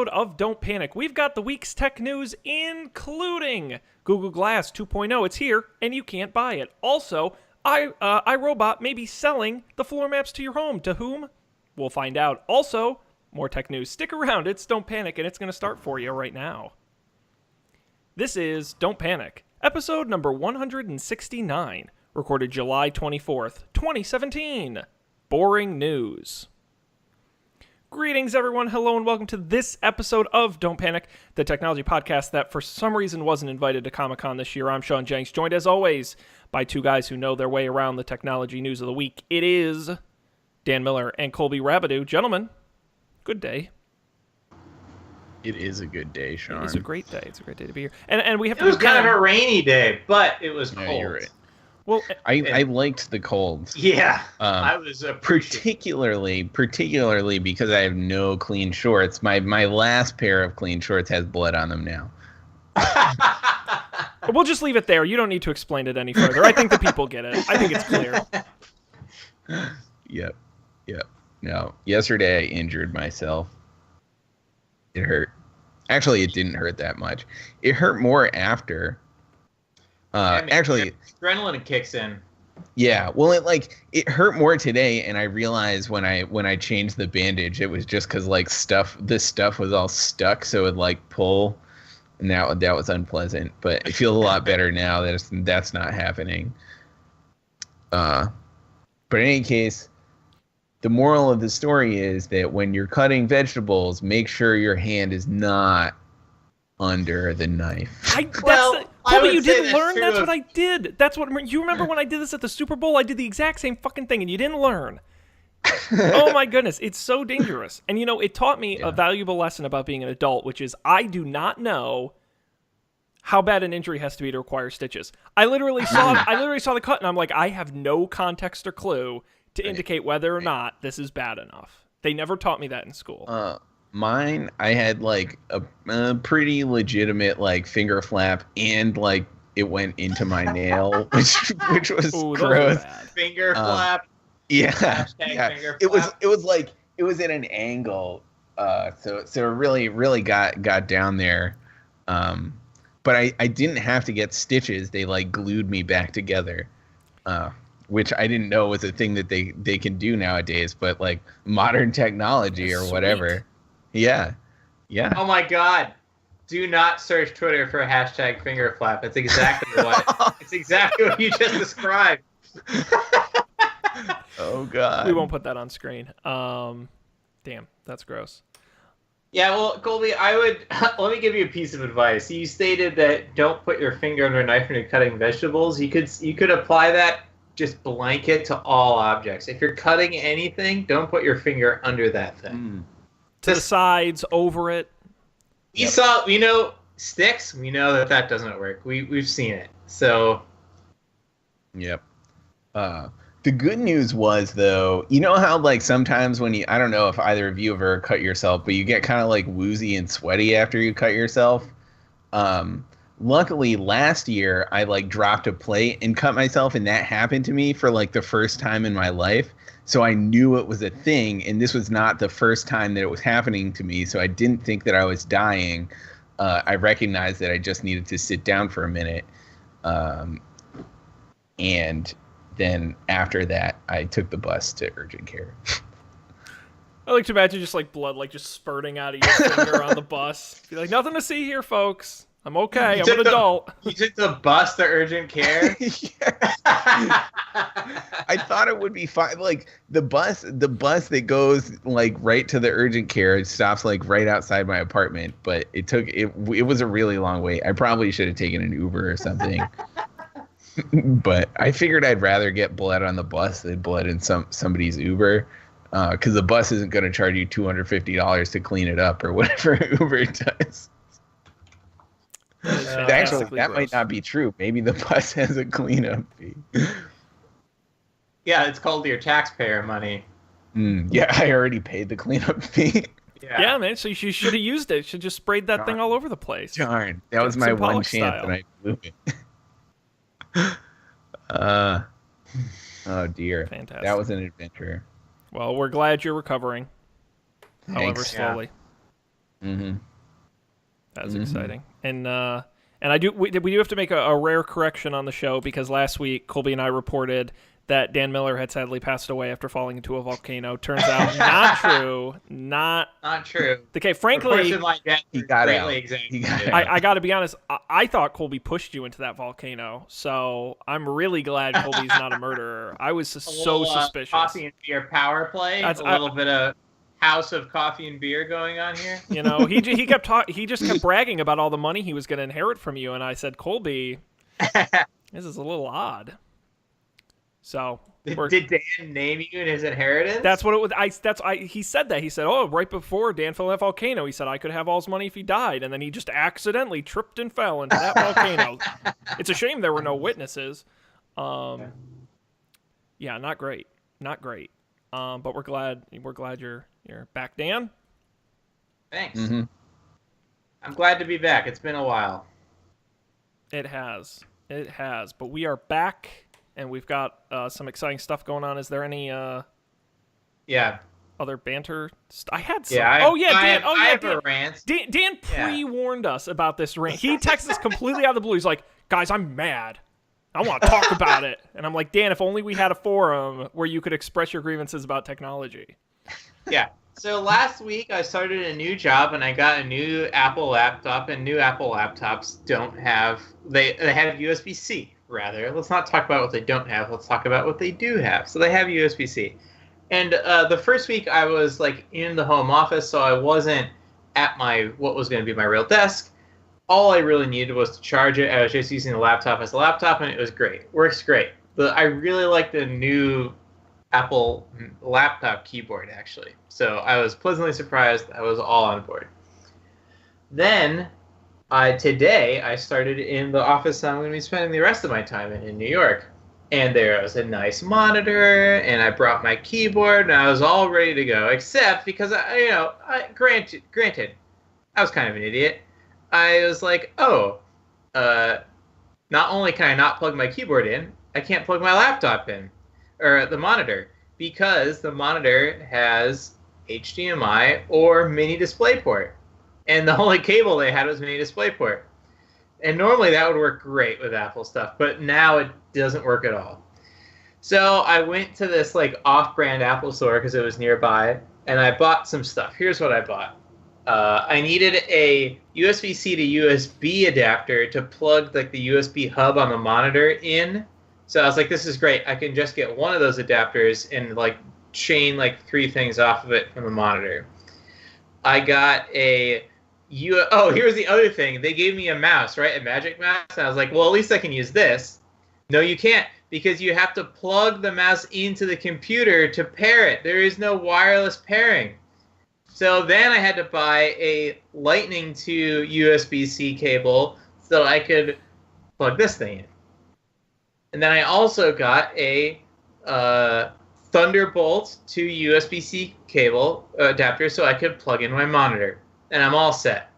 episode of Don't Panic. We've got the week's tech news, including Google Glass 2.0. It's here, and you can't buy it. Also, iRobot may be selling the floor maps to your home. To whom? We'll find out. Also, more tech news. Stick around. It's Don't Panic, and it's going to start for you right now. This is Don't Panic, episode number 169, recorded July 24th, 2017. Boring news. Greetings, everyone. Hello, and welcome to this episode of Don't Panic, the technology podcast that for some reason wasn't invited to Comic-Con this year. I'm Sean Jenks, joined as always by two guys who know their way around the technology news of the week. It is Dan Miller and Colby Rabideau. Gentlemen, good day. It is a good day, Sean. It is a great day. It's a great day to be here. And we have to. It was kind of a rainy day, but it was cold. Yeah, you're right. Well, I liked the cold. Yeah, I was particularly because I have no clean shorts. My last pair of clean shorts has blood on them now. We'll just leave it there. You don't need to explain it any further. I think the people get it. I think it's clear. Yep. No, yesterday I injured myself. It hurt. Actually, it didn't hurt that much. It hurt more after. Actually, adrenaline kicks in. Yeah, well, it hurt more today, and I realized when I changed the bandage, it was just because this stuff was all stuck, so it pull, and that was unpleasant. But I feel a lot better now that that's not happening. But in any case, the moral of the story is that when you're cutting vegetables, make sure your hand is not under the knife. Colby, you didn't learn? That's what I did. That's what you remember when I did this at the Super Bowl? I did the exact same fucking thing, and you didn't learn. Oh my goodness, it's so dangerous. And it taught me a valuable lesson about being an adult, which is I do not know how bad an injury has to be to require stitches. I literally saw the cut, and I'm like, I have no context or clue to indicate whether or not this is bad enough. They never taught me that in school. Mine, I had a pretty legitimate finger flap, and it went into my nail, which was gross. Finger flap. Yeah. Finger it flap. It was at an angle, so it really got down there. But I didn't have to get stitches. They glued me back together. Which I didn't know was a thing that they can do nowadays, but modern technology or whatever. Yeah. Oh my God! Do not search Twitter for hashtag finger flap. It's exactly what you just described. Oh God! We won't put that on screen. Damn, that's gross. Yeah, well, Colby, let me give you a piece of advice. You stated that don't put your finger under a knife when you're cutting vegetables. You could apply that just blanket to all objects. If you're cutting anything, don't put your finger under that thing. To the sides, over it. We know sticks. We know that doesn't work. We've seen it. So. Yep. The good news was, though, you know how sometimes when I don't know if either of you have ever cut yourself, but you get kind of woozy and sweaty after you cut yourself. Luckily, last year I dropped a plate and cut myself, and that happened to me for the first time in my life. So I knew it was a thing, and this was not the first time that it was happening to me. So I didn't think that I was dying. I recognized that I just needed to sit down for a minute, and then after that, I took the bus to urgent care. I like to imagine just blood just spurting out of your finger on the bus. Be nothing to see here, folks. I'm okay. I'm an adult. You took the bus to urgent care? I thought it would be fine. The bus that goes right to the urgent care, it stops right outside my apartment, but it was a really long wait. I probably should have taken an Uber or something. But I figured I'd rather get blood on the bus than blood in somebody's Uber. Because the bus isn't going to charge you $250 to clean it up or whatever Uber does. Actually, that might not be true. Maybe the bus has a cleanup fee. Yeah, it's called your taxpayer money. Yeah, I already paid the cleanup fee. Yeah, man. So you should have used it. You should just sprayed that thing all over the place. Darn, that was my one chance, and I blew it. Oh dear. Fantastic. That was an adventure. Well, we're glad you're recovering. Thanks. However slowly. Mm-hmm. That's exciting. And we do have to make a rare correction on the show because last week Colby and I reported that Dan Miller had sadly passed away after falling into a volcano. Turns out not true. Not true. Okay, frankly, He got out. He got out. I got to be honest. I thought Colby pushed you into that volcano, so I'm really glad Colby's not a murderer. I was so suspicious. Coffee and beer power play. A little bit of house of coffee and beer going on here. You know, he just kept bragging about all the money he was going to inherit from you, and I said, Colby, this is a little odd. So did Dan name you in his inheritance? That's what it was. He said that. He said, "Oh, right before Dan fell in that volcano, he said I could have all his money if he died," and then he just accidentally tripped and fell into that volcano. It's a shame there were no witnesses. Yeah, not great, not great. But we're glad you're back, Dan. Thanks. Mm-hmm. I'm glad to be back. It's been a while. It has, but we are back. And we've got some exciting stuff going on. Is there any other banter? I had some. Yeah, I have a rant. Dan pre-warned us about this rant. He texted us completely out of the blue. He's like, guys, I'm mad. I want to talk about it. And I'm like, Dan, if only we had a forum where you could express your grievances about technology. Yeah. So last week I started a new job and I got a new Apple laptop, and new Apple laptops they have USB-C. Rather, let's not talk about what they don't have. Let's talk about what they do have. So they have USB-C. And the first week I was like in the home office, so I wasn't at what was going to be my real desk. All I really needed was to charge it. I was just using the laptop as a laptop, and it was great. Works great. I really like the new Apple laptop keyboard, actually. So I was pleasantly surprised. I was all on board. Then today I started in the office I'm going to be spending the rest of my time in New York. And there was a nice monitor, and I brought my keyboard, and I was all ready to go, except because, granted, I was kind of an idiot. I was like, not only can I not plug my keyboard in, I can't plug my laptop in, or the monitor, because the monitor has HDMI or mini DisplayPort. And the only cable they had was mini DisplayPort. And normally that would work great with Apple stuff, but now it doesn't work at all. So I went to this off-brand Apple store because it was nearby, and I bought some stuff. Here's what I bought. I needed a USB-C to USB adapter to plug the USB hub on the monitor in. So I was like, this is great. I can just get one of those adapters and chain 3 things off of it from the monitor. I got here's the other thing. They gave me a mouse, right? A Magic Mouse. And I was like, well, at least I can use this. No, you can't, because you have to plug the mouse into the computer to pair it. There is no wireless pairing. So then I had to buy a Lightning to USB-C cable so I could plug this thing in. And then I also got a Thunderbolt to USB-C cable adapter so I could plug in my monitor. And I'm all set.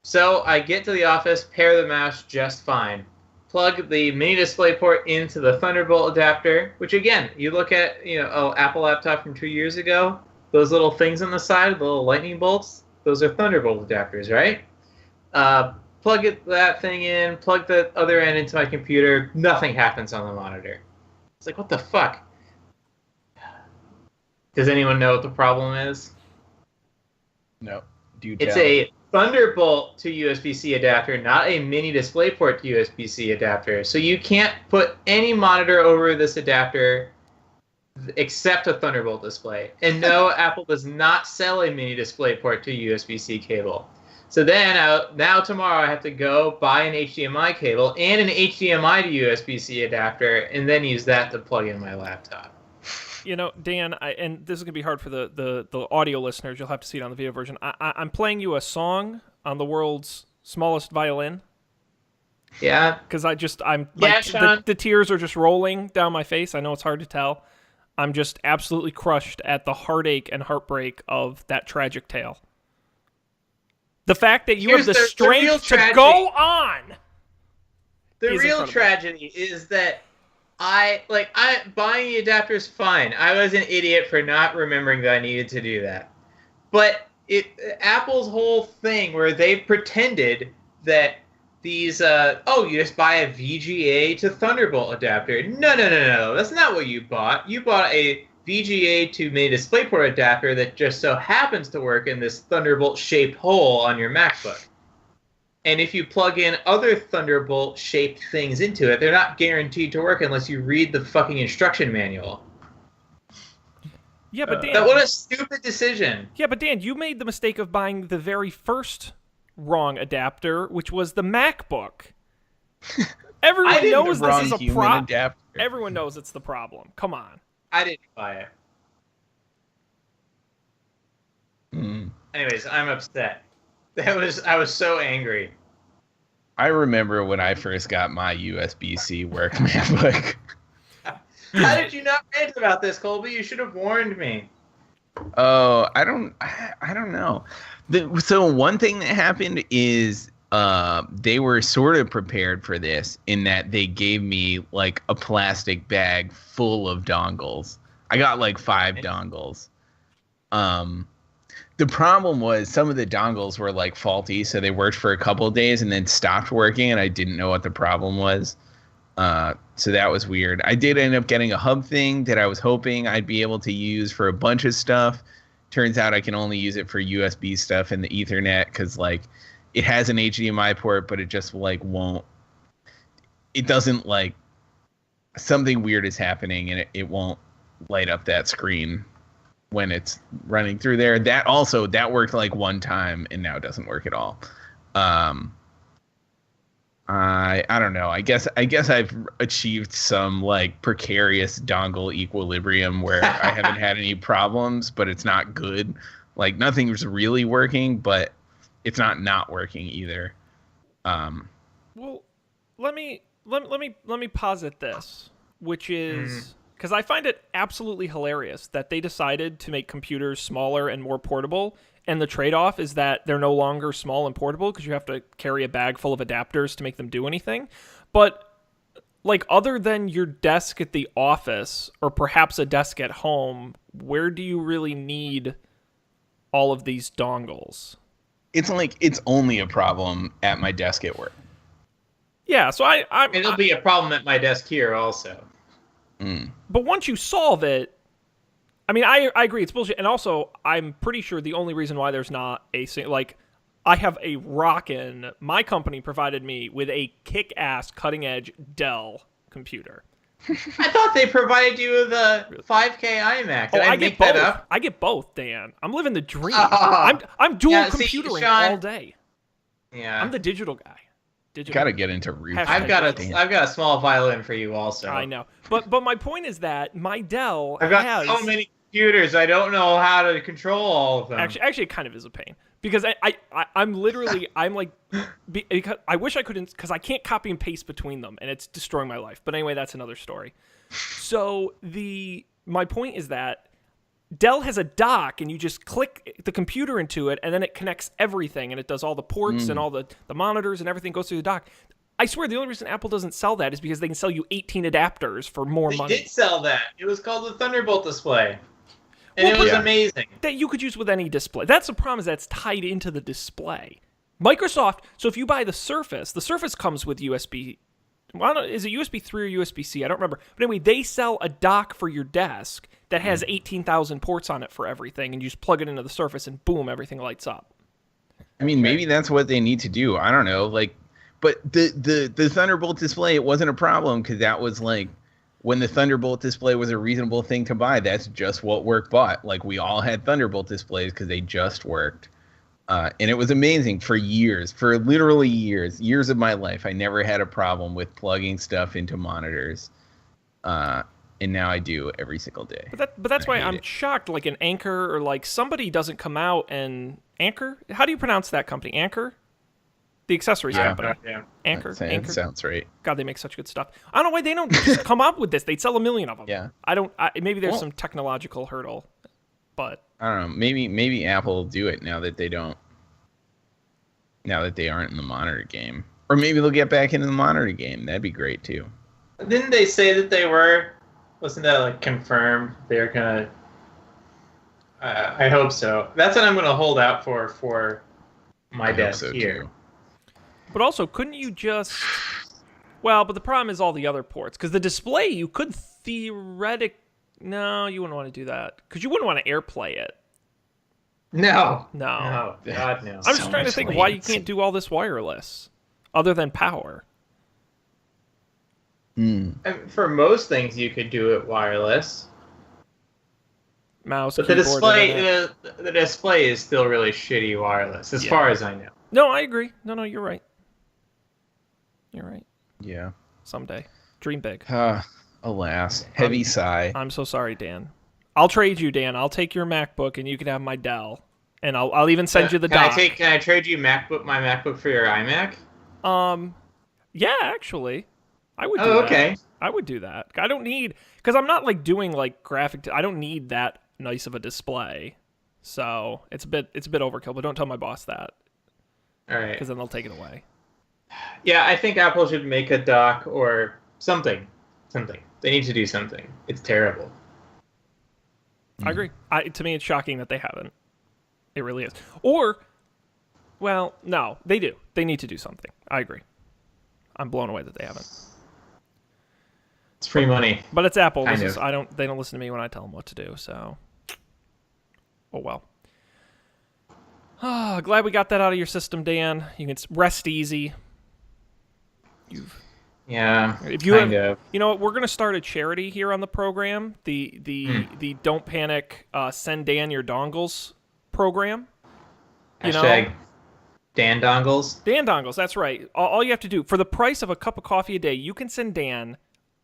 So I get to the office, pair the mouse just fine. Plug the mini DisplayPort into the Thunderbolt adapter, which again, you look at an Apple laptop from 2 years ago, those little things on the side, the little lightning bolts, those are Thunderbolt adapters, right? Plug that thing in, plug the other end into my computer, nothing happens on the monitor. It's like, what the fuck? Does anyone know what the problem is? No. It's a Thunderbolt to USB-C adapter, not a mini DisplayPort to USB-C adapter. So you can't put any monitor over this adapter except a Thunderbolt display. And no, Apple does not sell a mini DisplayPort to USB-C cable. So then, now tomorrow I have to go buy an HDMI cable and an HDMI to USB-C adapter, and then use that to plug in my laptop. Dan, and this is going to be hard for the audio listeners. You'll have to see it on the video version. I'm playing you a song on the world's smallest violin. Yeah. Because the tears are just rolling down my face. I know it's hard to tell. I'm just absolutely crushed at the heartache and heartbreak of that tragic tale. The fact that you have the strength to go on. The real tragedy is that buying the adapter is fine. I was an idiot for not remembering that I needed to do that. But Apple's whole thing where they pretended that these you just buy a VGA to Thunderbolt adapter. No. That's not what you bought. You bought a VGA to mini DisplayPort adapter that just so happens to work in this Thunderbolt shaped hole on your MacBook. And if you plug in other Thunderbolt shaped things into it, they're not guaranteed to work unless you read the fucking instruction manual. Yeah, but Dan, what a stupid decision. Yeah, but Dan, you made the mistake of buying the very first wrong adapter, which was the MacBook. Everyone knows this is a problem. Everyone knows it's the problem. Come on. I didn't buy it. Anyways, I'm upset. I was so angry. I remember when I first got my USB-C work MacBook. How did you not rant about this, Colby? You should have warned me. Oh, I don't know. So one thing that happened is they were sort of prepared for this in that they gave me like a plastic bag full of dongles. I got like 5 dongles. The problem was some of the dongles were like faulty, so they worked for a couple of days and then stopped working, and I didn't know what the problem was. So that was weird. I did end up getting a hub thing that I was hoping I'd be able to use for a bunch of stuff. Turns out I can only use it for USB stuff and the Ethernet because like it has an HDMI port, but it just like won't. It doesn't like something weird is happening and it won't light up that screen when it's running through there. That worked like one time and now it doesn't work at all. I don't know. I guess I've achieved some like precarious dongle equilibrium where I haven't had any problems, but it's not good. Like nothing's really working, but it's not working either. Well, let me posit this, which is because I find it absolutely hilarious that they decided to make computers smaller and more portable. And the trade-off is that they're no longer small and portable because you have to carry a bag full of adapters to make them do anything. But, like, other than your desk at the office or perhaps a desk at home, where do you really need all of these dongles? It's like it's only a problem at my desk at work. Yeah, so it'll be a problem at my desk here also. But once you solve it, I mean, I agree, it's bullshit. And also, I'm pretty sure the only reason why there's not I have a rockin', my company provided me with a kick-ass, cutting-edge Dell computer. I thought they provided you with a 5K iMac. Did I make that up? I get both, Dan. I'm living the dream. I'm dual computering all day. Yeah. I'm the digital guy. Gotta get into root. I've got a small violin for you also. I know. But my point is that my Dell I've got so many computers, I don't know how to control all of them. Actually, it kind of is a pain because I'm literally because I wish I couldn't because I can't copy and paste between them and it's destroying my life. But anyway, that's another story. So my point is that Dell has a dock and you just click the computer into it and then it connects everything and it does all the ports and all the monitors and everything goes through the dock. I swear the only reason Apple doesn't sell that is because they can sell you 18 adapters for more money. They did sell that. It was called the Thunderbolt display. And it was amazing. That you could use with any display. That's the problem, is that's tied into the display. Microsoft, so if you buy the Surface comes with USB. Well, is it USB 3 or USB-C? I don't remember. But anyway, they sell a dock for your desk that has 18,000 ports on it for everything, and you just plug it into the Surface, and boom, everything lights up. I mean, maybe that's what they need to do. I don't know. Like, but the Thunderbolt display, it wasn't a problem because that was like when the Thunderbolt display was a reasonable thing to buy. That's just what work bought. Like we all had Thunderbolt displays because they just worked. And it was amazing for years, for literally years of my life. I never had a problem with plugging stuff into monitors. And now I do every single day. But that's why I'm shocked. Like an Anker or like somebody doesn't come out and Anker. How do you pronounce that company? Anker, the accessories company. Yeah. Anker. Sounds right. God, they make such good stuff. I don't know why they don't just come up with this. They'd sell 1 million of them. Yeah. Maybe there's some technological hurdle, but I don't know. Maybe Apple will do it now that they don't. Now that they aren't in the monitor game, or maybe they'll get back into the monitor game. That'd be great too. Didn't they say that they were? Wasn't that like confirmed? They're gonna. I hope so. That's what I'm going to hold out for my desk so here. too. But also, couldn't you just... Well, but the problem is all the other ports. Because the display, you could theoretically... No, you wouldn't want to do that. Because you wouldn't want to AirPlay it. No. No. No. God, no. I'm just trying to think why you can't do all this wireless. Other than power. For most things, you could do it wireless. Mouse, But the keyboard, internet. the display is still really shitty wireless, as far as I know. No, I agree. No, you're right. You're right. Yeah. Someday. Dream big. Alas. Heavy sigh. I'm so sorry, Dan. I'll trade you, Dan. I'll take your MacBook, and you can have my Dell. And I'll even send you the dock. Can I trade you my MacBook for your iMac? Yeah, actually. I would do that. Okay. I would do that. I don't need... Because I'm not, like, doing, like, graphic... I don't need that nice of a display. So, it's a bit overkill, but don't tell my boss that. All right. Because then they'll take it away. Yeah, I think Apple should make a dock or something. They need to do something. It's terrible. I agree. To me, it's shocking that they haven't. It really is. Or, well, no, they do. They need to do something. I agree. I'm blown away that they haven't. It's free money. But it's Apple. Kind of. They don't listen to me when I tell them what to do. So, oh well. Glad we got that out of your system, Dan. You can rest easy. Yeah. If you kind of. You know what? We're gonna start a charity here on the program. The Don't Panic. Send Dan your dongles program. Hashtag Dan dongles. Dan dongles. That's right. All you have to do for the price of a cup of coffee a day, you can send Dan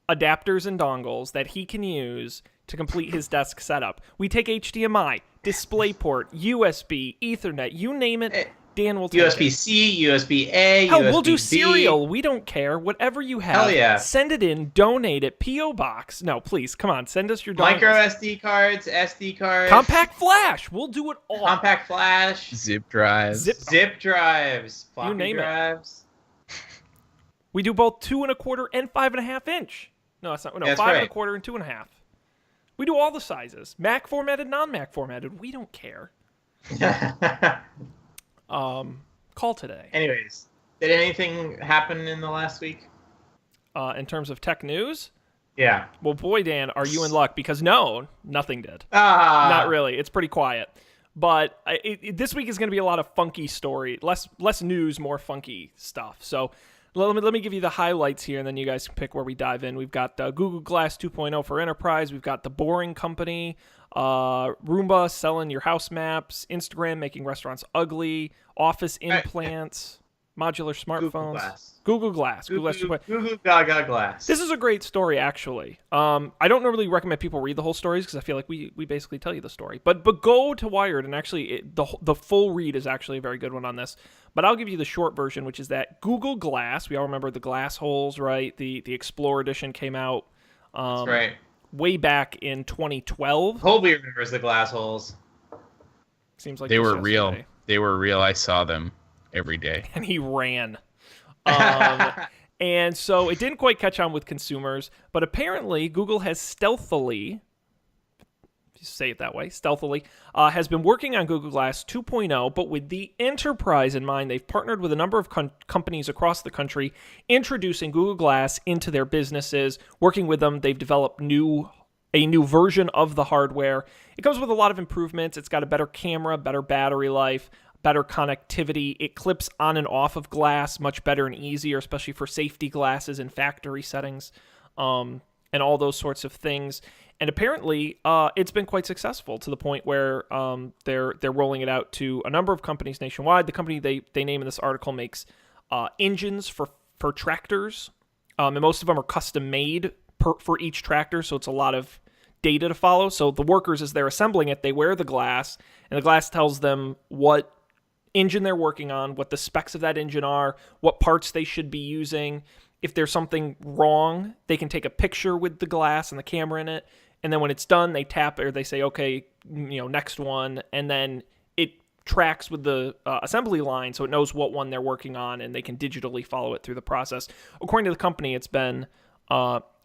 adapters and dongles that he can use to complete his desk setup. We take HDMI, DisplayPort, USB, Ethernet, you name it. Dan will take USB-C, USB-A, Hell, USB-B. we'll do serial. We don't care. Whatever you have. Hell yeah. Send it in. Donate it. P.O. Box. No, please. Come on. Send us your dongles. Micro SD cards, SD cards. Compact flash. We'll do it all. Compact flash. Zip drives. Zip drives. Floppy You name drives. We do both 2 1/4 and 5 1/2 inch. No, that's not. No, That's 5 right. 1/4 and 2 1/2. We do all the sizes. Mac formatted, non-Mac formatted. We don't care. Call today. Anyways, did anything happen in the last week? In terms of tech news, Yeah. well, boy, Dan, are you in luck? Because no, nothing did. Not Not really. It's pretty quiet. But this week is going to be a lot of funky story, less news, more funky stuff. So let me give you the highlights here, and then you guys can pick where we dive in. We've got Google Glass 2.0 for enterprise. We've got The Boring Company, Roomba selling your house maps, Instagram making restaurants ugly, Office implants, modular smartphones. Google Glass. Google Glass 2.0. Google Gaga Glass. This is a great story, actually. I don't normally recommend people read the whole stories because I feel like we basically tell you the story. But go to Wired, and actually the full read is actually a very good one on this. But I'll give you the short version, which is that Google Glass, we all remember the glass holes, right? The Explorer edition came out That's right. way back in 2012. Colby remembers the glass holes. Seems like They just were real. yesterday. They were real. I saw them every day. And he ran. And so it didn't quite catch on with consumers, but apparently Google has stealthily, if you say it that way, has been working on Google Glass 2.0, but with the enterprise in mind. They've partnered with a number of companies across the country, introducing Google Glass into their businesses. Working with them, they've developed a new version of the hardware. It comes with a lot of improvements. It's got a better camera, better battery life, better connectivity. It clips on and off of glass much better and easier, especially for safety glasses and factory settings, and all those sorts of things. And apparently, it's been quite successful to the point where they're rolling it out to a number of companies nationwide. The company they name in this article makes engines for tractors, and most of them are custom made for each tractor, so it's a lot of data to follow. So the workers, as they're assembling it, they wear the glass, and the glass tells them what engine they're working on, what the specs of that engine are, what parts they should be using. If there's something wrong, they can take a picture with the glass and the camera in it, and then when it's done, they tap it, or they say, okay, next one, and then it tracks with the assembly line, so it knows what one they're working on, and they can digitally follow it through the process. According to the company, it's been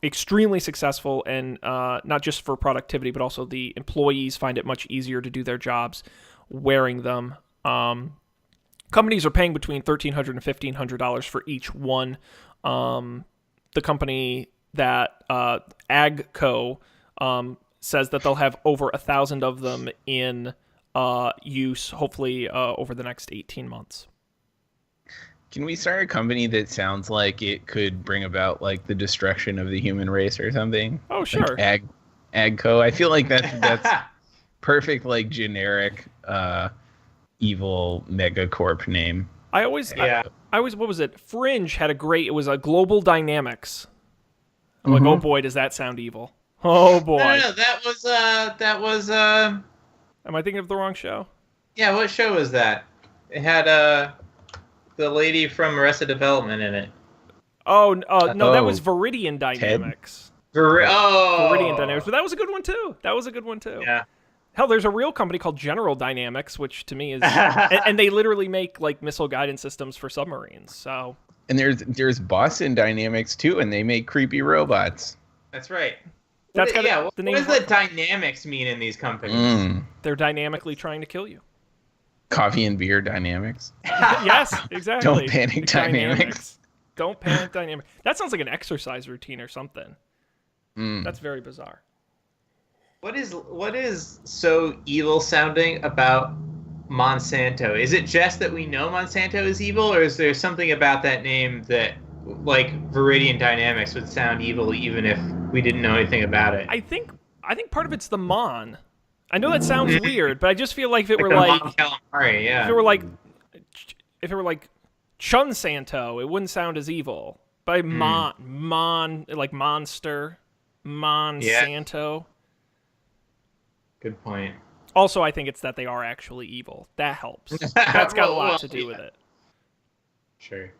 extremely successful, and not just for productivity, but also the employees find it much easier to do their jobs wearing them. Companies are paying between $1,300 and $1,500 for each one. The company that AGCO says that they'll have over 1,000 of them in use, hopefully over the next 18 months. Can we start a company that sounds like it could bring about like the destruction of the human race or something? Oh, sure. Like AGCO. I feel like that's perfect, like generic evil megacorp name. I always, what was it? Fringe had it was a Global Dynamics. I'm like, oh boy, does that sound evil? Oh boy. No, that was. Am I thinking of the wrong show? Yeah, what show was that? It had the lady from Arrested Development in it. Oh, no, that was Viridian Dynamics. Viridian Dynamics, but that was a good one too. Yeah. Hell, there's a real company called General Dynamics, which to me is, and they literally make like missile guidance systems for submarines. So. And there's Boston Dynamics too, and they make creepy robots. That's right. What does the dynamics mean in these companies? They're dynamically trying to kill you. Coffee and beer dynamics. Yes, exactly. Don't panic dynamics. Don't panic dynamics. That sounds like an exercise routine or something. That's very bizarre. What is so evil sounding about Monsanto? Is it just that we know Monsanto is evil, or is there something about that name that, like Viridian Dynamics, would sound evil even if we didn't know anything about it? I think part of it's the Mon. I know that sounds weird, but I just feel like if it were like calamari, yeah. if it were like Chun Santo, it wouldn't sound as evil. But Mon, like monster, Monsanto. Yeah. Good point. Also, I think it's that they are actually evil. That helps. That's got a lot to do with it. Sure.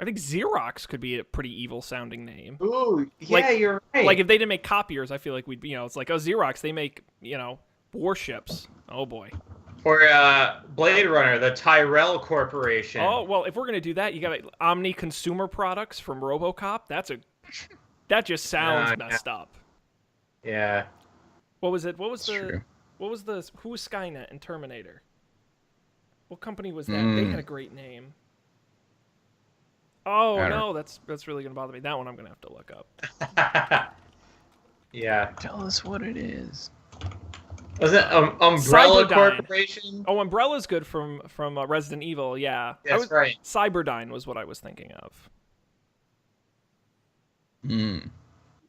I think Xerox could be a pretty evil-sounding name. Ooh, yeah, you're right. Like if they didn't make copiers, I feel like we'd, it's like, oh, Xerox, they make, warships. Oh boy. Or Blade Runner, the Tyrell Corporation. Oh well, if we're gonna do that, you got Omni Consumer Products from RoboCop. That just sounds messed up. Yeah. What was it? Who was Skynet and Terminator? What company was that? They had a great name. Oh no, that's really gonna bother me. That one I'm gonna have to look up. Yeah. Tell us what it is. Was it Umbrella Cyberdyne. Corporation? Oh, Umbrella's good from Resident Evil. Yeah, that's right. Cyberdyne was what I was thinking of.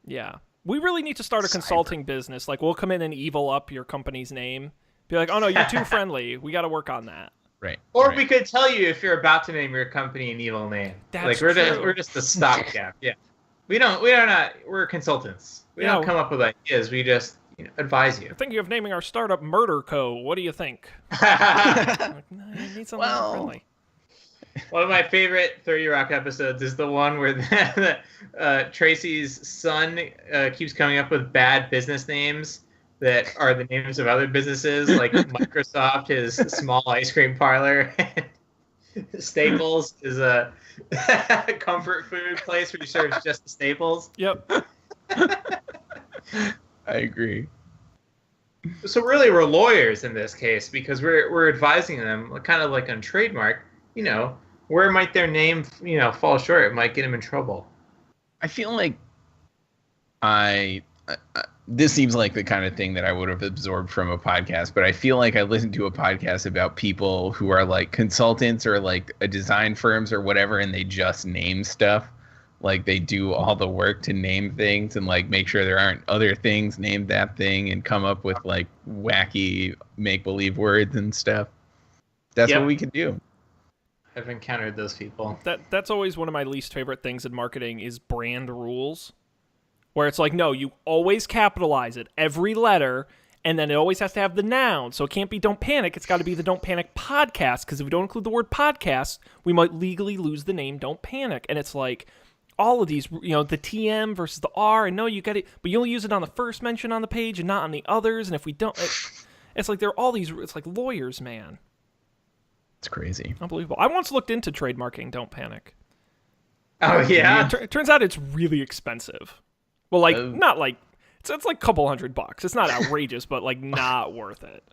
Yeah. We really need to start a consulting business. Like, we'll come in and evil up your company's name. Be like, oh, no, you're too friendly. We got to work on that. Right. Or we could tell you if you're about to name your company an evil name. That's we're true. just a stopgap. Yeah. We're consultants. We don't come up with ideas. We just advise you. I'm thinking of naming our startup Murder Co. What do you think? Like, no, you need something more friendly. One of my favorite 30 Rock episodes is the one where Tracy's son keeps coming up with bad business names that are the names of other businesses, like Microsoft, his small ice cream parlor. Staples is a comfort food place where he serves just the staples. Yep. I agree. So really, we're lawyers in this case because we're advising them, kind of like on trademark. Where might their name, fall short? It might get them in trouble. I feel like this seems like the kind of thing that I would have absorbed from a podcast, but I feel like I listened to a podcast about people who are like consultants or like a design firms or whatever, and they just name stuff. Like they do all the work to name things and like make sure there aren't other things named that thing and come up with like wacky make-believe words and stuff. That's what we could do. I've encountered those people. That's always one of my least favorite things in marketing is brand rules. Where it's like, no, you always capitalize it, every letter, and then it always has to have the noun. So it can't be Don't Panic. It's got to be the Don't Panic podcast, because if we don't include the word podcast, we might legally lose the name Don't Panic. And it's like all of these, the TM versus the R, and no, you got it, but you only use it on the first mention on the page and not on the others. And if we don't, it's like there are all these, it's like lawyers, man. It's crazy. Unbelievable. I once looked into trademarking Don't Panic. Oh yeah. It turns out it's really expensive. Well, like Oh. not like it's like a couple $100. It's not outrageous, but like not worth it.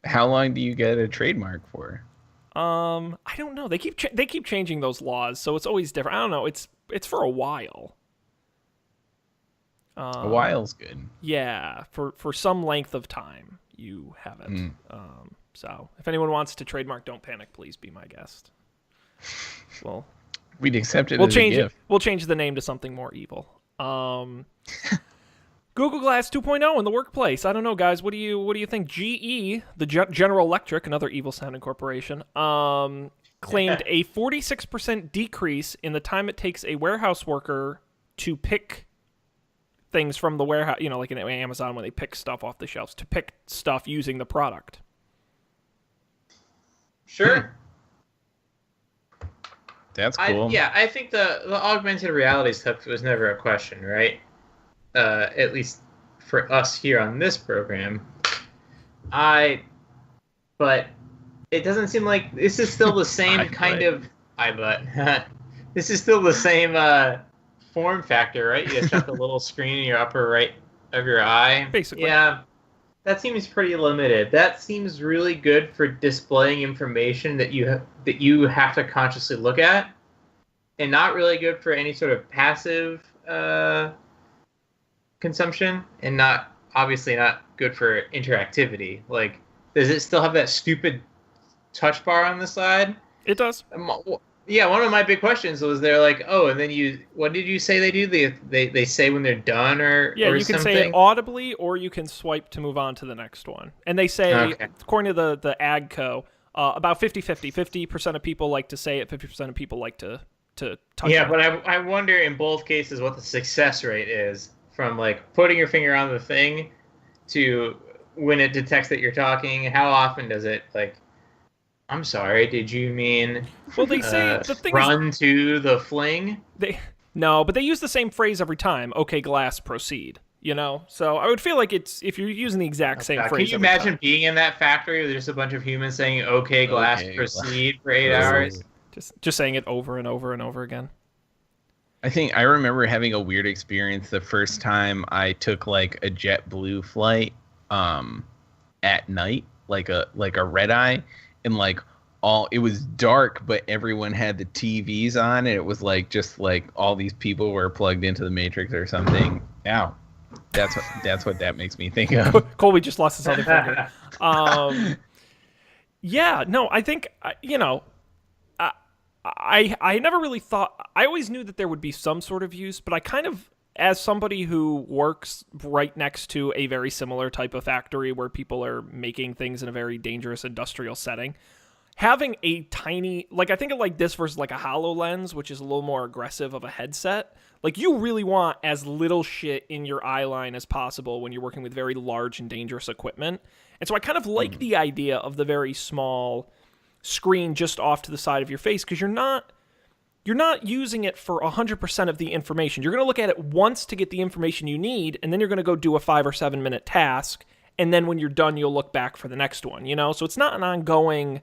How long do you get a trademark for? I don't know. They keep changing those laws, so it's always different. I don't know. It's for a while. A while's good. Yeah, for some length of time you have it. So if anyone wants to trademark, don't panic. Please be my guest. Well, We'd accept it we'll as change a it. gift. We'll change the name to something more evil. Google Glass 2.0 in the workplace. I don't know, guys. What do you think? GE, the General Electric, another evil-sounding corporation, claimed a 46% decrease in the time it takes a warehouse worker to pick things from the warehouse. You know, like in Amazon when they pick stuff off the shelves, to pick stuff using the product. Sure. That's cool. I think the augmented reality stuff was never a question, right? At least for us here on this program. But it doesn't seem like this is still the same kind of this is still the same form factor, right? You just got the little screen in your upper right of your eye. Basically. Yeah. That seems pretty limited. That seems really good for displaying information that you have to consciously look at, and not really good for any sort of passive consumption, and obviously not good for interactivity. Like, does it still have that stupid touch bar on the side? It does. Yeah, one of my big questions was they're like, oh, and then what did you say they do? They say when they're done or Yeah, or you can something? say it audibly, or you can swipe to move on to the next one. And they say, according to the AGCO, about 50-50. 50% of people like to say it, 50% of people like to touch it. Yeah, but I wonder in both cases what the success rate is from like putting your finger on the thing to when it detects that you're talking. How often does it like? I'm sorry. Did you mean? Well, they say the thing run to the fling. No, but they use the same phrase every time. Okay, glass, proceed. You know, so I would feel like it's if you're using the exact same phrase. Can you imagine being in that factory where there's a bunch of humans saying "Okay, glass, proceed" for 8 hours? Just saying it over and over and over again. I remember having a weird experience the first time I took like a JetBlue flight at night, like a red eye, and like it was dark, but everyone had the TVs on, and it was like just like all these people were plugged into the Matrix or something. Ow. That's what that makes me think of. Colby just lost his other finger. Yeah, no, I think I never really thought. I always knew that there would be some sort of use, but I kind of, as somebody who works right next to a very similar type of factory where people are making things in a very dangerous industrial setting, having a tiny, like I think of like this versus like a HoloLens, which is a little more aggressive of a headset. Like you really want as little shit in your eye line as possible when you're working with very large and dangerous equipment. And so I kind of like the idea of the very small screen just off to the side of your face, because you're not using it for 100% of the information. You're going to look at it once to get the information you need, and then you're going to go do a 5 or 7 minute task, and then when you're done, you'll look back for the next one, you know? So it's not an ongoing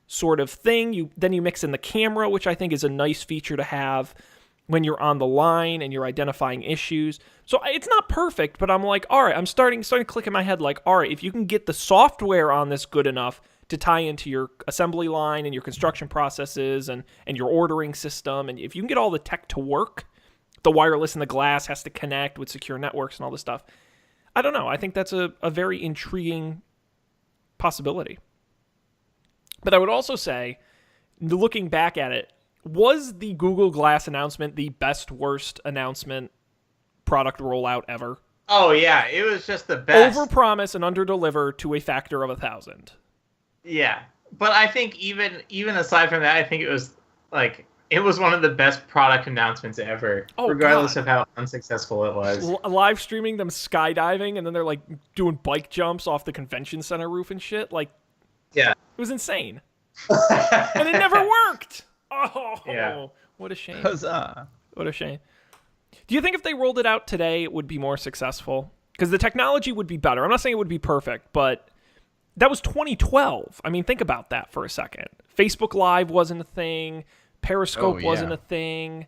sort of thing. Then you mix in the camera, which I think is a nice feature to have when you're on the line and you're identifying issues. So it's not perfect, but I'm like, all right, I'm starting to click in my head like, all right, if you can get the software on this good enough to tie into your assembly line and your construction processes and your ordering system, and if you can get all the tech to work, the wireless and the glass has to connect with secure networks and all this stuff. I don't know. I think that's a very intriguing possibility. But I would also say, looking back at it, was the Google Glass announcement the best, worst announcement product rollout ever? Oh, yeah. It was just the best. Overpromise and underdeliver to a factor of 1,000. Yeah. But I think even aside from that, I think it was one of the best product announcements ever, regardless of how unsuccessful it was. Live streaming them skydiving, and then they're like doing bike jumps off the convention center roof and shit. Like, yeah, it was insane. And it never worked. Oh, yeah. What a shame. Huzzah. What a shame. Do you think if they rolled it out today, it would be more successful? Because the technology would be better. I'm not saying it would be perfect, but that was 2012. I mean, think about that for a second. Facebook Live wasn't a thing. Periscope wasn't a thing.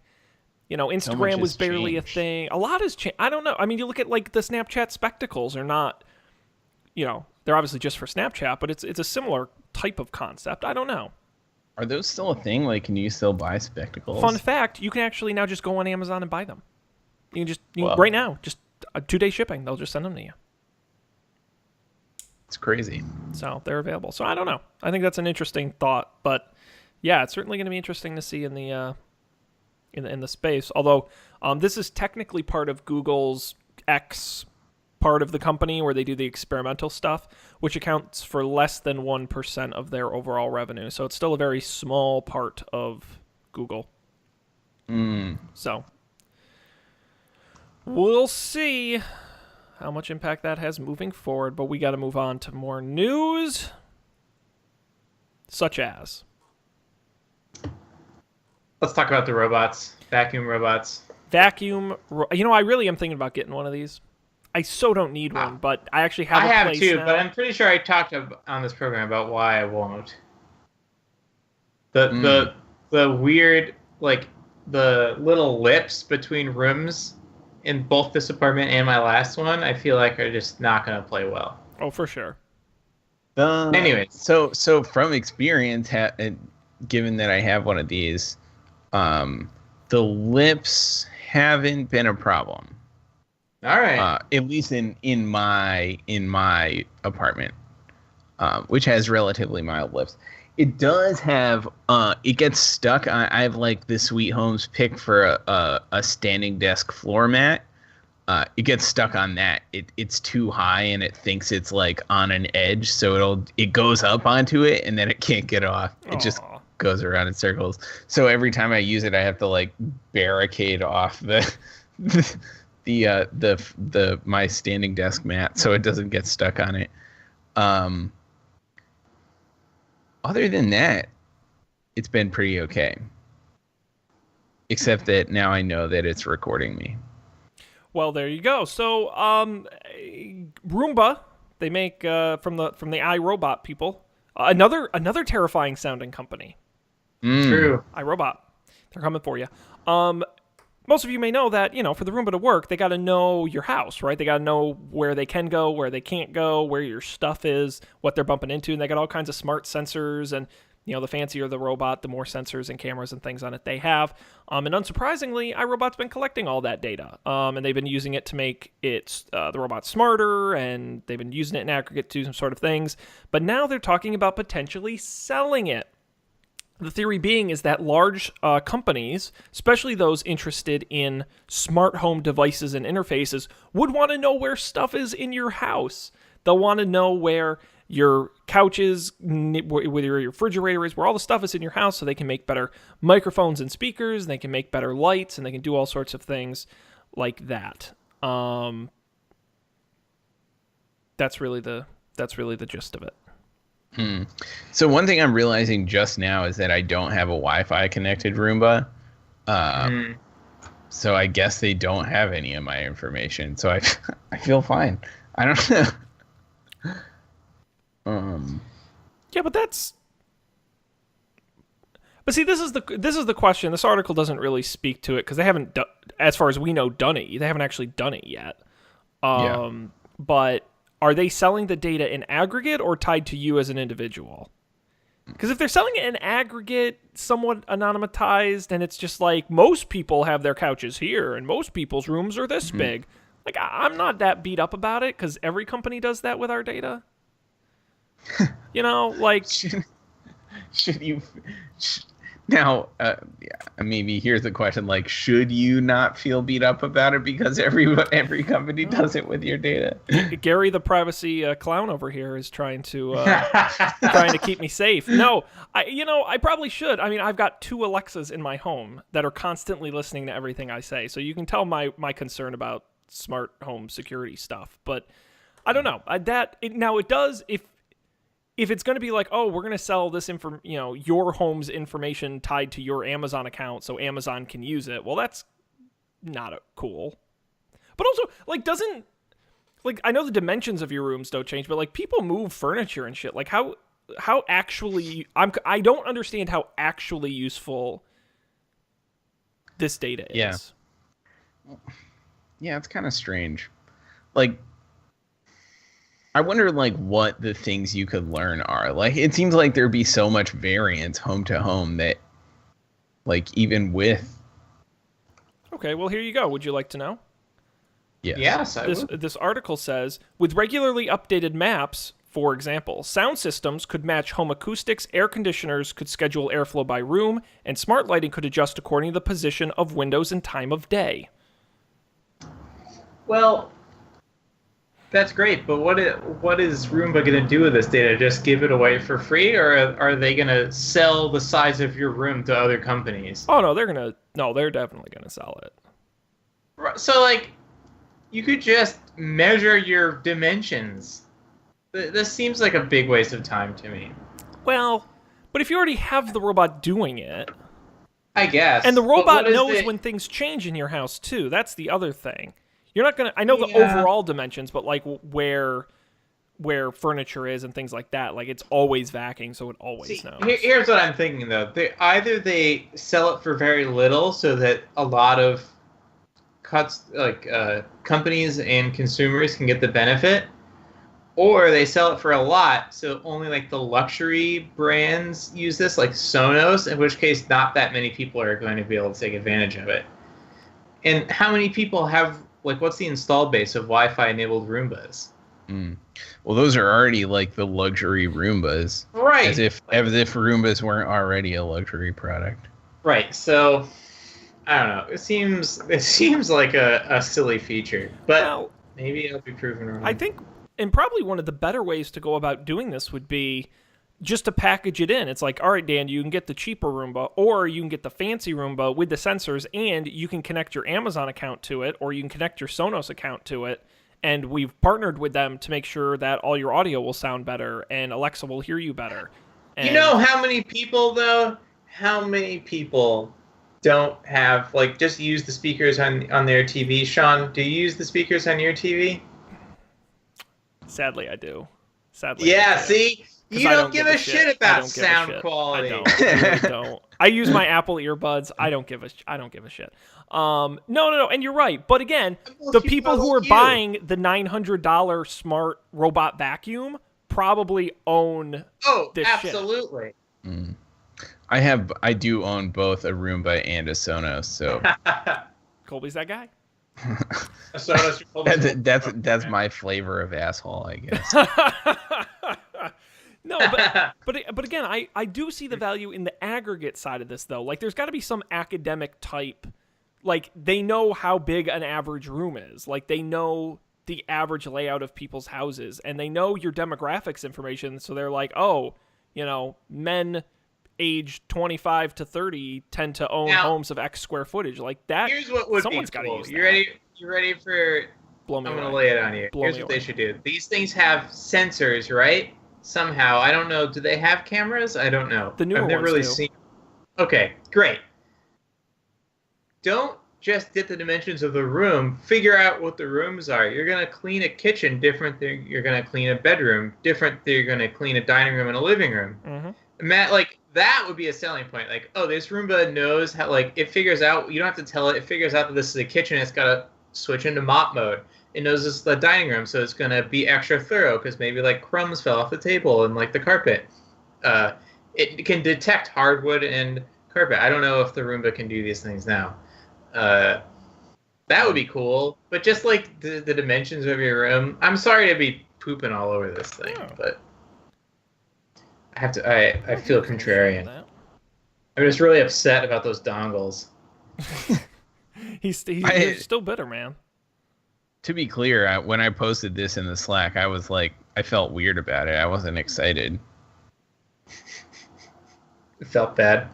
Instagram was has barely a changed. thing. A lot has changed. I don't know. I mean, you look at like the Snapchat spectacles are not, they're obviously just for Snapchat, but it's a similar type of concept. I don't know. Are those still a thing? Like, can you still buy spectacles? Fun fact, you can actually now just go on Amazon and buy them. Wow. Right now, just 2-day shipping. They'll just send them to you. It's crazy. So they're available. So I don't know. I think that's an interesting thought, but yeah, it's certainly going to be interesting to see in the in the space. Although this is technically part of Google's X part of the company where they do the experimental stuff, which accounts for less than 1% of their overall revenue. So it's still a very small part of Google. So we'll see how much impact that has moving forward, but we got to move on to more news, such as... Let's talk about the robots, vacuum robots. I really am thinking about getting one of these. I so don't need one, but I actually have I a have place too, now. but I'm pretty sure I talked on this program about why I won't. The weird, like, the little lips between rooms in both this apartment and my last one, I feel like are just not going to play well. Oh, for sure. Anyways. So from experience, given that I have one of these, the lips haven't been a problem. All right. At least in my apartment, which has relatively mild lips. It does have. It gets stuck. I have like the Sweet Homes pick for a standing desk floor mat. It gets stuck on that. It's too high and it thinks it's like on an edge, so it goes up onto it and then it can't get off. It just goes around in circles. So every time I use it, I have to like barricade off the my standing desk mat so it doesn't get stuck on it. Other than that, it's been pretty okay. Except that now I know that it's recording me. Well, there you go. So, Roomba, they make from the iRobot people, another terrifying sounding company. True. iRobot, they're coming for you. Most of you may know that, for the Roomba to work, they got to know your house, right? They got to know where they can go, where they can't go, where your stuff is, what they're bumping into, and they got all kinds of smart sensors, and, the fancier the robot, the more sensors and cameras and things on it they have. And unsurprisingly, iRobot's been collecting all that data, and they've been using it to make the robot smarter, and they've been using it in aggregate to do some sort of things, but now they're talking about potentially selling it. The theory being is that large companies, especially those interested in smart home devices and interfaces, would want to know where stuff is in your house. They'll want to know where your couch is, where your refrigerator is, where all the stuff is in your house, so they can make better microphones and speakers, and they can make better lights, and they can do all sorts of things like that. That's really the gist of it. So one thing I'm realizing just now is that I don't have a Wi-Fi connected Roomba. So I guess they don't have any of my information. So I feel fine. I don't know. Yeah, but see, this is the question. This article doesn't really speak to it because they haven't, as far as we know, done it. They haven't actually done it yet. But are they selling the data in aggregate or tied to you as an individual? Because if they're selling it in aggregate, somewhat anonymized, and it's just like most people have their couches here and most people's rooms are this big. Like, I'm not that beat up about it because every company does that with our data. Like... Should you... Now, maybe here's the question, like, should you not feel beat up about it because every company does it with your data? Gary, the privacy clown over here, is trying to keep me safe. No, I probably should. I mean, I've got 2 Alexas in my home that are constantly listening to everything I say, so you can tell my concern about smart home security stuff. But I don't know. It does, if it's going to be like, oh, we're going to sell this your home's information tied to your Amazon account so Amazon can use it, well, that's not cool. But also, I know the dimensions of your rooms don't change, but people move furniture and shit. Like how actually, I don't understand how actually useful this data Yeah. is. Yeah, it's kind of strange. Like, I wonder, like, what the things you could learn are. Like, it seems like there'd be so much variance home to home that, like, even with... Okay, well, here you go. Would you like to know? Yes. Yes, I would. This article says, with regularly updated maps, for example, sound systems could match home acoustics, air conditioners could schedule airflow by room, and smart lighting could adjust according to the position of windows and time of day. Well, that's great, but what is Roomba going to do with this data? Just give it away for free, or are they going to sell the size of your room to other companies? Oh, no, they're definitely going to sell it. So, like, you could just measure your dimensions. This seems like a big waste of time to me. Well, but if you already have the robot doing it... I guess. And the robot what is knows when things change in your house, too. That's the other thing. You're not going to... I know the overall dimensions, but, like, where furniture is and things like that, like, it's always vacuuming, so it always knows. Here's what I'm thinking, though. Either they sell it for very little so that a lot of companies and consumers can get the benefit, or they sell it for a lot, so only like the luxury brands use this, like Sonos, in which case not that many people are going to be able to take advantage of it. And how many people have, like, what's the installed base of Wi-Fi enabled Roombas? Well, those are already like the luxury Roombas. Right. As if Roombas weren't already a luxury product. Right. So I don't know. It seems like a silly feature, but maybe it'll be proven wrong. I think, and probably one of the better ways to go about doing this would be just to package it in. It's like, all right, Dan, you can get the cheaper Roomba, or you can get the fancy Roomba with the sensors, and you can connect your Amazon account to it, or you can connect your Sonos account to it, and we've partnered with them to make sure that all your audio will sound better, and Alexa will hear you better. And you know how many people, though? How many people don't have, like, just use the speakers on their TV? Sean, do you use the speakers on your TV? Sadly, I do. Sadly. Yeah, I do. see? You don't give a shit about sound quality. I really don't. I use my Apple earbuds. I don't give a shit. No, and you're right. But again, the people who are buying the $900 smart robot vacuum probably own this absolutely. shit. I do own both a Roomba and a Sonos, so Colby's that guy. that's my flavor of asshole, I guess. No, but again, I do see the value in the aggregate side of this, though. Like, there's got to be some academic type, like, they know how big an average room is. Like, they know the average layout of people's houses, and they know your demographics information, so they're like, oh, men aged 25 to 30 tend to own homes of X square footage. Like that. Here's what would someone's be got to cool. use You ready? You ready for? I'm gonna lay it on you. Here's what they should do. These things have sensors, right? Somehow, I don't know. Do they have cameras? I don't know. The newer I've never ones really do. seen. Okay, great. Don't just get the dimensions of the room. Figure out what the rooms are. You're gonna clean a kitchen different than you're gonna clean a bedroom. Different than you're gonna clean a dining room and a living room. Mm-hmm. Matt, like, that would be a selling point. Like, oh, this Roomba knows how, like, it figures out, you don't have to tell it, it figures out that this is a kitchen, it's got to switch into mop mode. It knows this is the dining room, so it's going to be extra thorough, because maybe, like, crumbs fell off the table and, like, the carpet. It can detect hardwood and carpet. I don't know if the Roomba can do these things now. That would be cool, but just, like, the dimensions of your room. I'm sorry to be pooping all over this thing, but I have to. I feel contrarian. I'm just really upset about those dongles. He's still bitter, man. To be clear, when I posted this in the Slack, I was like, I felt weird about it. I wasn't excited. It felt bad.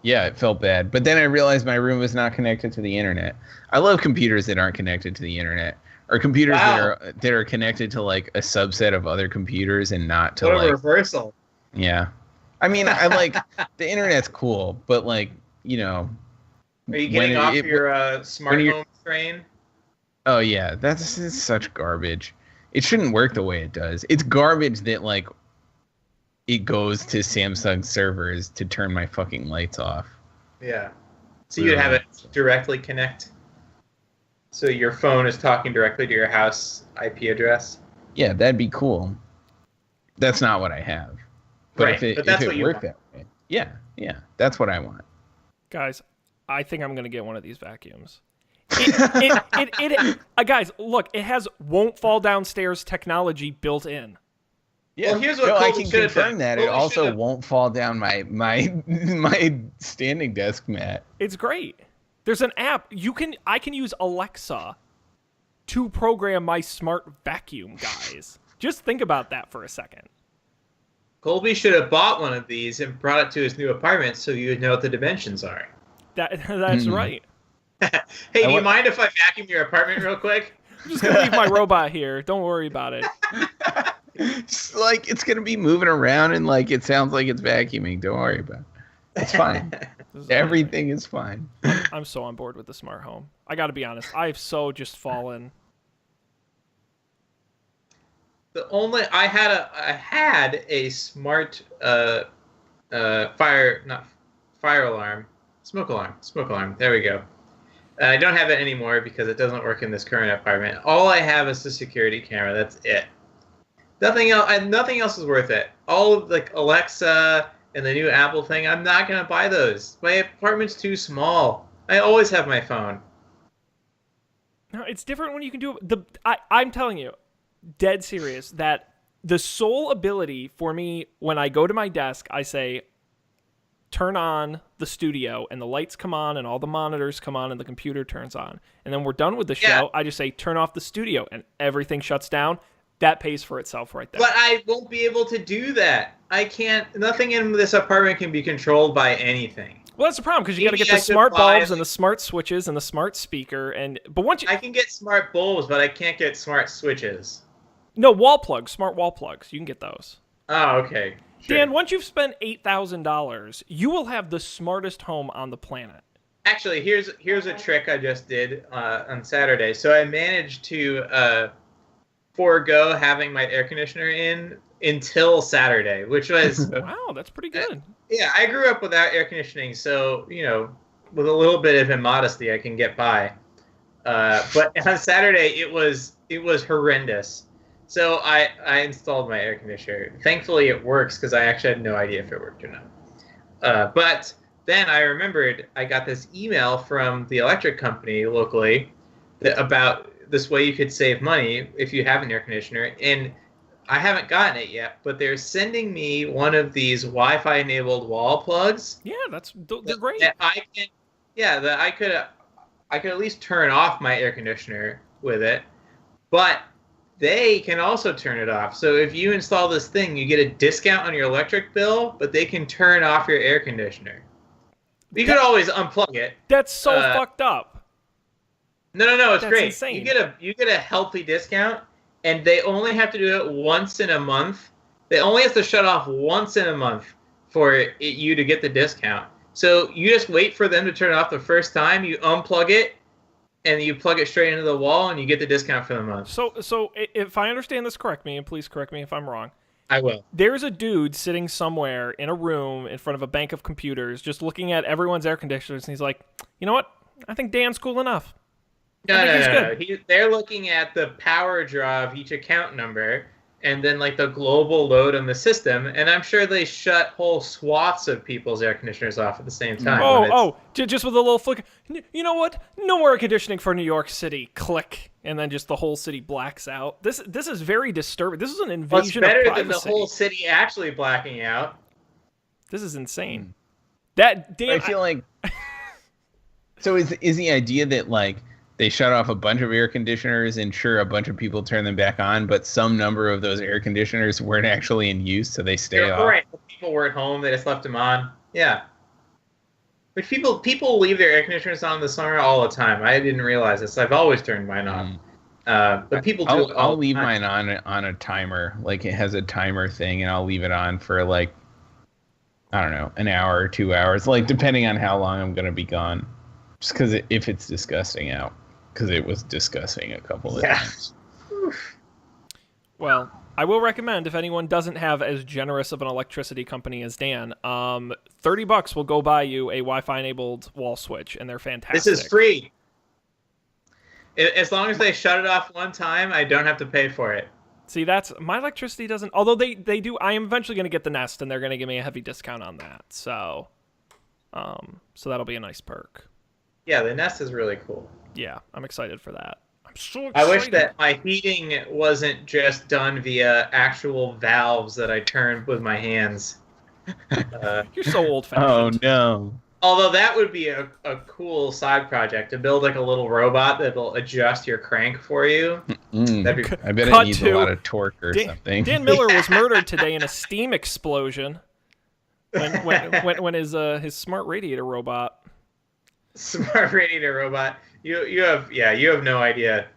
Yeah, it felt bad. But then I realized my room was not connected to the internet. I love computers that aren't connected to the internet, or computers that are connected to, like, a subset of other computers and not to, what a reversal. Yeah. I mean, I like the internet's cool, but, like, Are you getting off your smart home train? Oh yeah, that's such garbage. It shouldn't work the way it does. It's garbage that, like, it goes to Samsung servers to turn my fucking lights off. Yeah. So you'd have it directly connect. So your phone is talking directly to your house IP address. Yeah, that'd be cool. That's not what I have. But Right, if but that's it what you worked want. that way, yeah, that's what I want. Guys, I think I'm gonna get one of these vacuums. Guys, look, it has won't fall downstairs technology built in. Yeah. Well, here's what no, I Colby can should have confirm done. that Colby it also should have- won't fall down my standing desk mat. It's great. There's an app I can use Alexa to program my smart vacuum, guys. Just think about that for a second. Colby should have bought one of these and brought it to his new apartment so you would know what the dimensions are. That's right. Hey, do you mind if I vacuum your apartment real quick? I'm just gonna leave my robot here. Don't worry about it. It's like it's gonna be moving around and like it sounds like it's vacuuming. Don't worry about it. It's fine. Everything is fine. I'm so on board with the smart home. I got to be honest. I've so just fallen. I had a smart fire alarm, smoke alarm. There we go. I don't have it anymore because it doesn't work in this current apartment. All I have is the security camera. That's it. Nothing else is worth it. All of like Alexa and the new Apple thing, I'm not gonna buy those. My apartment's too small. I always have my phone. No, it's different when you can do it. I'm telling you, dead serious, that the sole ability for me when I go to my desk, I say, turn on the studio, and the lights come on, and all the monitors come on, and the computer turns on. And then we're done with the show. Yeah. I just say, turn off the studio, and everything shuts down. That pays for itself right there. But I won't be able to do that. I can't. Nothing in this apartment can be controlled by anything. Well, that's the problem, because you got to Maybe get the I could smart buy, bulbs and the smart switches and the smart speaker. But once you... I can get smart bulbs, but I can't get smart switches. No, wall plugs, smart wall plugs. You can get those. Oh, okay. Sure. Dan, once you've spent $8,000, you will have the smartest home on the planet. Actually, here's a trick I just did on Saturday. So I managed to forego having my air conditioner in until Saturday, which was Wow, that's pretty good. yeah. I grew up without air conditioning, so with a little bit of immodesty, I can get by. But on Saturday, it was horrendous. So I installed my air conditioner. Thankfully, it works because I actually had no idea if it worked or not. But then I remembered I got this email from the electric company locally about this way you could save money if you have an air conditioner. And I haven't gotten it yet, but they're sending me one of these Wi-Fi enabled wall plugs. Yeah, they're great. That I could at least turn off my air conditioner with it, but they can also turn it off. So if you install this thing, you get a discount on your electric bill, but they can turn off your air conditioner. You could always unplug it. That's so fucked up. No, it's That's great. insane. You get a healthy discount, and they only have to do it once in a month. They only have to shut off once in a month for you to get the discount. So you just wait for them to turn it off the first time, you unplug it, and you plug it straight into the wall, and you get the discount for the month. So if I understand this, correct me, and please correct me if I'm wrong. I will. There's a dude sitting somewhere in a room in front of a bank of computers just looking at everyone's air conditioners, and he's like, you know what? I think Dan's cool enough. No. They're looking at the power draw of each account number and then like the global load on the system, and I'm sure they shut whole swaths of people's air conditioners off at the same time. Just with a little flick. You know what? No air conditioning for New York City. Click, and then just the whole city blacks out. This is very disturbing. This is an invasion of privacy. It's better than the whole city actually blacking out. This is insane. That Dan, I feel like. So is the idea that like they shut off a bunch of air conditioners and sure a bunch of people turn them back on, but some number of those air conditioners weren't actually in use, so they stay off? Right. People were at home, they just left them on. Yeah. But people leave their air conditioners on in the summer all the time. I didn't realize this. I've always turned mine on. But people do. I'll leave mine on a timer. Like it has a timer thing, and I'll leave it on for like, I don't know, an hour or 2 hours, like depending on how long I'm gonna be gone. Just because if it's disgusting out, because it was disgusting a couple of times. well, I will recommend, if anyone doesn't have as generous of an electricity company as Dan, $30 will go buy you a Wi-Fi enabled wall switch, and they're fantastic. This is free. As long as they shut it off one time, I don't have to pay for it. See, that's my electricity doesn't. Although they do, I am eventually going to get the Nest, and they're going to give me a heavy discount on that. So that'll be a nice perk. Yeah, the Nest is really cool. Yeah, I'm excited for that. I'm so excited. I wish that my heating wasn't just done via actual valves that I turned with my hands. You're so old-fashioned. Oh no. Although that would be a cool side project, to build like a little robot that'll adjust your crank for you. That'd be... I bet Cut it needs to a lot of torque or something. Dan Miller was murdered today in a steam explosion when his smart radiator robot. Smart radiator robot. You have no idea.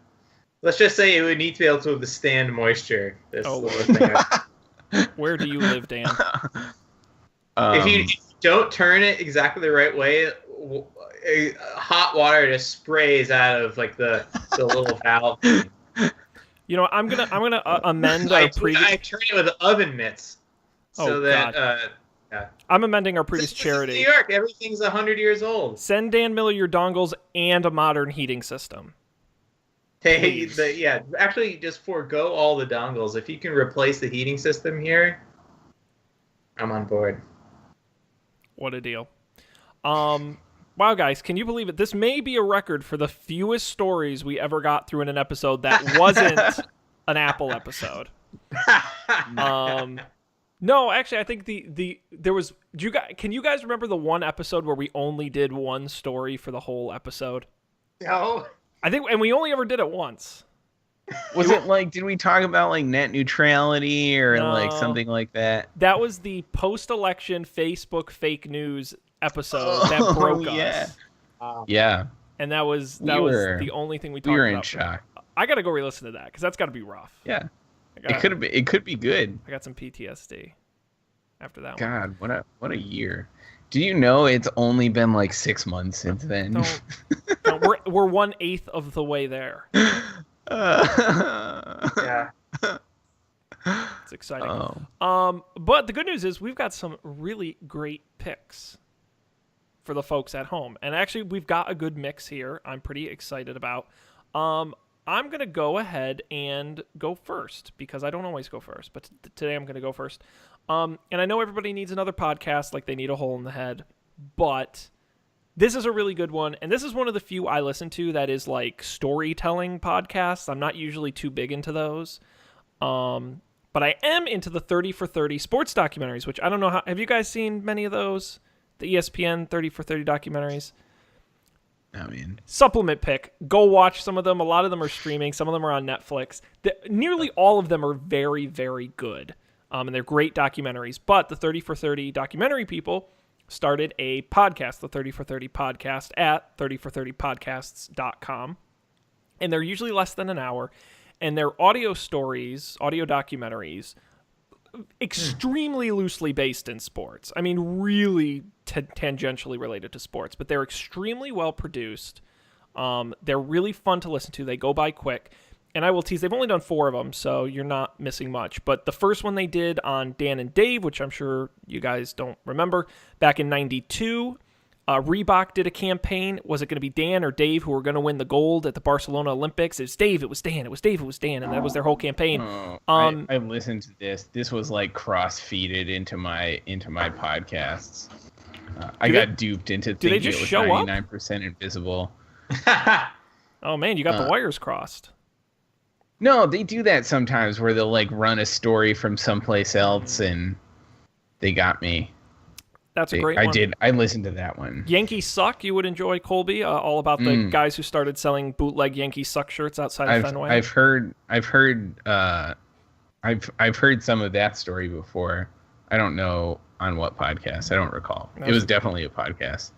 Let's just say it would need to be able to withstand moisture. This little thing. Where do you live, Dan? If you don't turn it exactly the right way, hot water just sprays out of like the little valve. You know, I'm gonna amend our previous. I turn it with oven mitts, so that. Yeah. I'm amending our previous This is charity. New York, everything's 100 years old. Send Dan Miller your dongles and a modern heating system. Hey, actually, just forego all the dongles. If you can replace the heating system here, I'm on board. What a deal. Wow, guys, can you believe it? This may be a record for the fewest stories we ever got through in an episode that wasn't an Apple episode. No, actually, I think there was. Can you guys remember the one episode where we only did one story for the whole episode? No. I think, and we only ever did it once. Was it like, did we talk about like net neutrality or like No. something like that? That was the post-election Facebook fake news episode that broke us. Yeah. And that was the only thing we talked about. We were in shock. I got to go re-listen to that because that's got to be rough. Yeah. It could be good. I got some PTSD after that one. God, what a year. Do you know it's only been like 6 months since then? Don't, we're 1/8 of the way there. Yeah. It's exciting. But the good news is we've got some really great picks for the folks at home. And actually, we've got a good mix here I'm pretty excited about. I'm going to go ahead and go first because I don't always go first, but today I'm going to go first. And I know everybody needs another podcast like they need a hole in the head, but this is a really good one. And this is one of the few I listen to that is like storytelling podcasts. I'm not usually too big into those. But I am into the 30 for 30 sports documentaries, which I don't know have you guys seen many of those? The ESPN 30 for 30 documentaries? I mean, supplement pick. Go watch some of them. A lot of them are streaming. Some of them are on Netflix. Nearly all of them are very, very good. And they're great documentaries. But the 30 for 30 documentary people started a podcast, the 30 for 30 podcast at 30for30podcasts.com. And they're usually less than an hour. And they're audio stories, audio documentaries, extremely loosely based in sports. I mean, really tangentially related to sports, but they're extremely well produced. They're really fun to listen to. They go by quick. And I will tease, they've only done 4 of them, so you're not missing much. But the first one they did on Dan and Dave, which I'm sure you guys don't remember, back in 92, Reebok did a campaign. Was it going to be Dan or Dave who were going to win the gold at the Barcelona Olympics? It was Dave, it was Dan, it was Dave, it was Dan, and that was their whole campaign. I listened to this. This was like cross-feeded into my podcasts. I got duped into thinking just it was show up? 99% invisible. Oh man, you got the wires crossed. No, they do that sometimes where they'll like run a story from someplace else and they got me. That's a great one. I did. I listened to that one. Yankees Suck, you would enjoy, Colby. All about the guys who started selling bootleg Yankees Suck shirts outside of Fenway. I've heard some of that story before. I don't know on what podcast. I don't recall. It was definitely a podcast.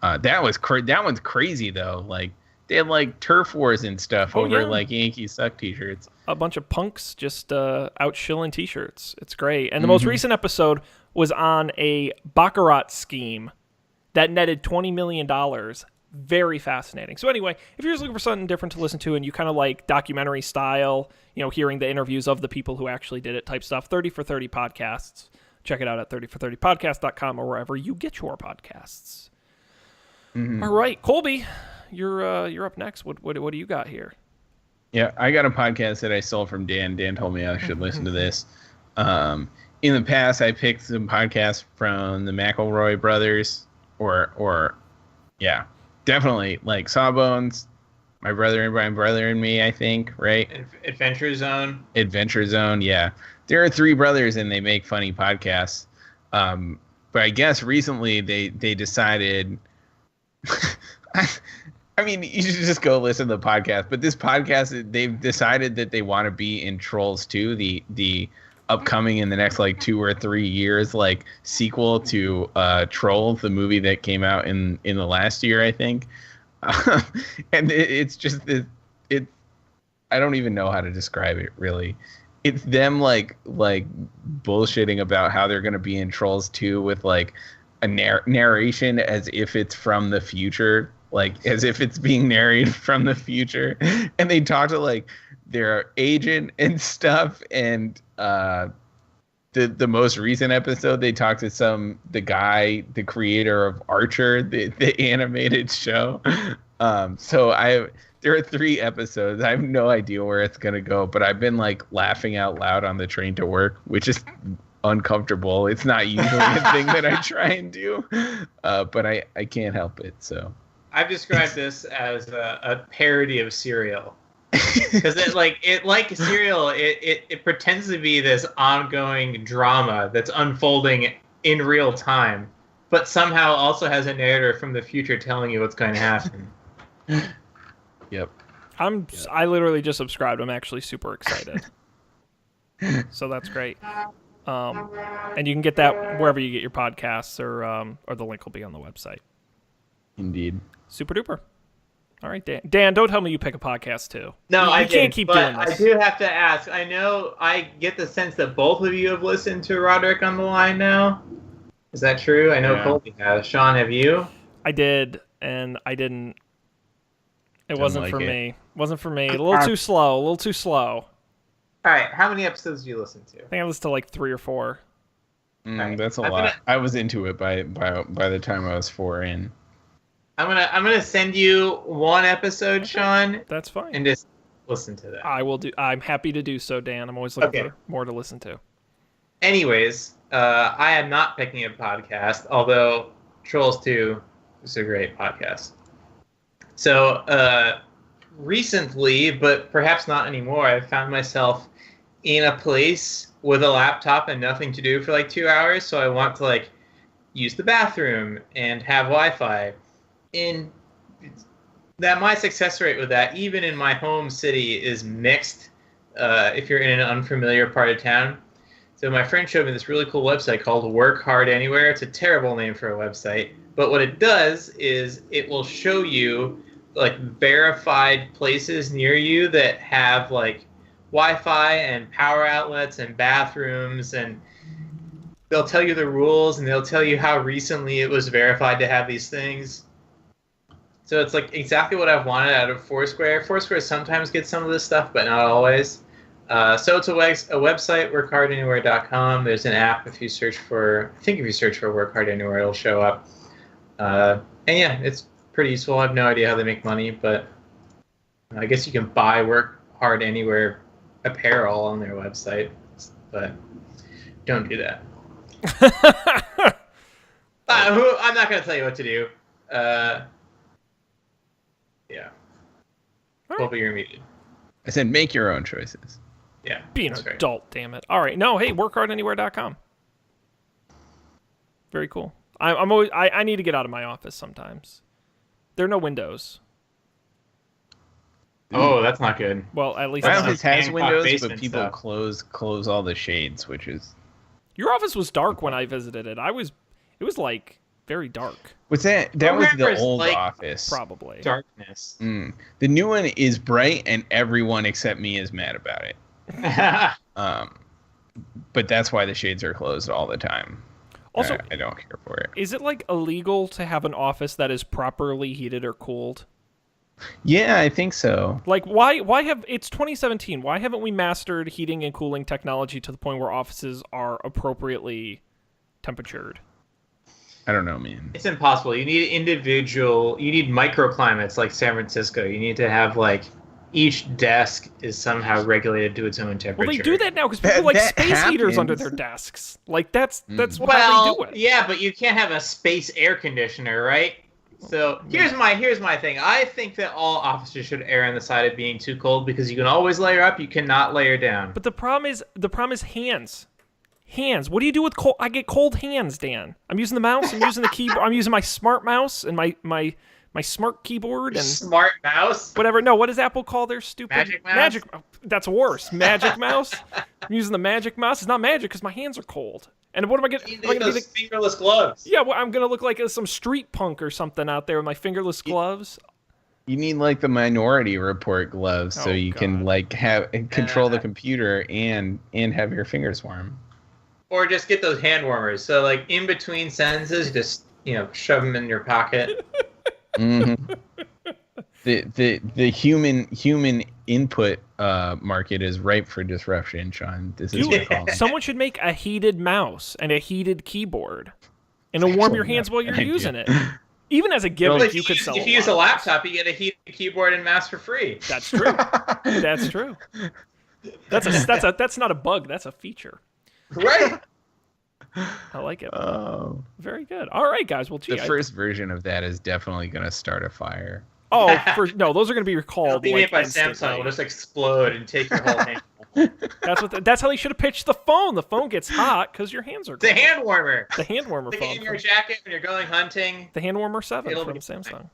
That one's crazy though. Like they had like turf wars and stuff over like Yankees Suck t-shirts. A bunch of punks just out shilling t-shirts. It's great. And the most recent episode was on a Baccarat scheme that netted $20 million Very fascinating. So anyway, if you're just looking for something different to listen to and you kind of like documentary style, hearing the interviews of the people who actually did it type stuff, 30 for 30 podcasts. Check it out at 30for30podcast.com or wherever you get your podcasts. Mm-hmm. All right, Colby, you're up next. What do you got here? Yeah, I got a podcast that I stole from Dan. Dan told me I should listen to this. In the past, I picked some podcasts from the McElroy brothers, or yeah, definitely like Sawbones, my brother and me, I think, right? Adventure Zone. Adventure Zone, yeah. There are three brothers and they make funny podcasts. But I guess recently they decided. I mean, you should just go listen to the podcast. But this podcast, they've decided that they want to be in Trolls 2, the upcoming in the next like 2 or 3 years, like sequel to Trolls, the movie that came out in the last year, I think. And it's just it. I don't even know how to describe it really. It's them like bullshitting about how they're going to be in Trolls 2 with like a narration as if it's from the future, like as if it's being narrated from the future. And they talk to like their agent and stuff. And the most recent episode, they talked to the guy, the creator of Archer, the animated show. So there are 3 episodes. I have no idea where it's going to go, but I've been like laughing out loud on the train to work, which is uncomfortable. It's not usually a thing that I try and do, but I can't help it. So I've described this as a parody of Serial. Because like Serial, it pretends to be this ongoing drama that's unfolding in real time, but somehow also has a narrator from the future telling you what's going to happen. Yep. I literally just subscribed. I'm actually super excited. So that's great. And you can get that wherever you get your podcasts, or the link will be on the website. Indeed. Super duper. All right, Dan. Dan, don't tell me you pick a podcast too. No, I can't keep doing this. I do have to ask. I know I get the sense that both of you have listened to Roderick on the Line now. Is that true? I know Colby has. Sean, have you? I did, and I didn't. It wasn't for me. Wasn't for me. A little too slow. All right. How many episodes did you listen to? I think I listened to like 3 or 4. Right. That's a lot. I was into it by the time I was 4 in. I'm gonna send you 1 episode, Sean. That's fine. And just listen to that. I will do. I'm happy to do so, Dan. I'm always looking for more to listen to. Anyways, I am not picking a podcast, although Trolls 2 is a great podcast. So recently, but perhaps not anymore, I found myself in a place with a laptop and nothing to do for like 2 hours. So I want to like use the bathroom and have Wi-Fi. And that my success rate with that, even in my home city, is mixed if you're in an unfamiliar part of town. So my friend showed me this really cool website called Work Hard Anywhere. It's a terrible name for a website. But what it does is it will show you like verified places near you that have like Wi-Fi and power outlets and bathrooms, and they'll tell you the rules and they'll tell you how recently it was verified to have these things. So it's like exactly what I've wanted out of Foursquare. Foursquare sometimes gets some of this stuff, but not always. So it's a website, workhardανywhere.com. There's an app if you search for Work Hard Anywhere, it'll show up. And yeah, it's pretty useful. I have no idea how they make money, but I guess you can buy Work Hard Anywhere apparel on their website, but don't do that. I'm not going to tell you what to do. Yeah. Colby, you're muted. I said make your own choices. Yeah. Be an adult, damn it. All right. No, hey, workhardanywhere.com. Very cool. I need to get out of my office sometimes. There are no windows. Oh, that's not good. Well, at least my office has windows, but people stuff. close all the shades, which is. Your office was dark when I visited it. It was like very dark. What's that? That was the old like, office. Probably. Darkness. The new one is bright, and everyone except me is mad about it. But that's why the shades are closed all the time. Also, I don't care for it. is it like illegal to have an office that is properly heated or cooled? Yeah, I think so. Like, why have, it's 2017, why haven't we mastered heating and cooling technology to the point where offices are appropriately temperatured? I don't know, man. It's impossible. You need microclimates like San Francisco. You need to have like each desk is somehow regulated to its own temperature. Well, they do that now because people like that space heaters happens. under their desks. Like, that's how they Well, do it. yeah, but you can't have a space air conditioner, right? So here's my thing. I think that all offices should err on the side of being too cold because you can always layer up, you cannot layer down. But the problem is hands. Hands. What do you do with cold? I get cold hands, Dan. I'm using the mouse. I'm using the keyboard. I'm using my smart mouse and my smart keyboard and Smart mouse. whatever. No, what does Apple call their stupid Magic mouse? That's worse. Magic mouse. I'm using the magic mouse. It's not magic because my hands are cold. And what am I gonna? You Am I need gonna be those fingerless gloves. yeah, well, I'm gonna look like some street punk or something out there with my fingerless gloves. You need like the Minority Report gloves so Oh, you can God. like control the computer and have your fingers warm. Or just get those hand warmers. So like in between sentences, just shove them in your pocket. hmm The human input market is ripe for disruption, Sean. This is your call. Someone should make a heated mouse and a heated keyboard, and it'll warm your hands while you're idea. using it. Even as a Well, gimmick, if you could sell. if you use a laptop, you get a heated keyboard and mouse for free. That's true. That's true. That's not a bug. That's a feature. Right. I like it. Oh, Very good. All right, guys. Well, gee, the first version of that is definitely going to start a fire. no, those are going to be recalled. Be Like, made by instantly. Samsung. Will just explode and take your whole hand. That's how they should have pitched the phone. The phone gets hot because your hands are The cold. hand warmer. The hand warmer Stick phone. it in your jacket when you're going hunting. The hand warmer 7 It'll from be Samsung.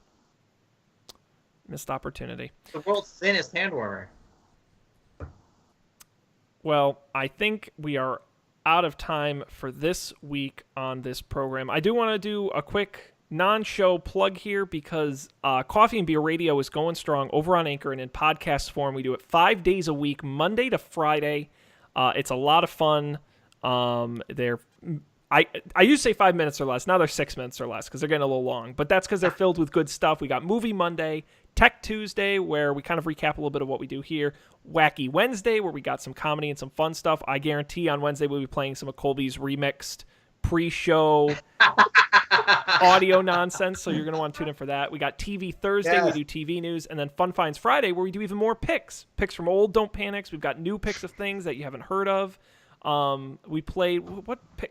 Missed opportunity. The world's thinnest hand warmer. Well, I think we are out of time for this week on this program. I do want to do a quick non-show plug here because Coffee and Beer Radio is going strong over on Anchor and in podcast form. We do it 5 days a week, Monday to Friday. It's a lot of fun. I used to say 5 minutes or less. Now they're 6 minutes or less because they're getting a little long. But that's because they're filled with good stuff. We got Movie Monday, Tech Tuesday, where we kind of recap a little bit of what we do here. Wacky Wednesday, where we got some comedy and some fun stuff. I guarantee on Wednesday we'll be playing some of Colby's remixed pre-show audio nonsense, so you're going to want to tune in for that. We got TV Thursday, we do TV news, and then Fun Finds Friday, where we do even more picks from old Don't Panics. We've got new picks of things that you haven't heard of. We played,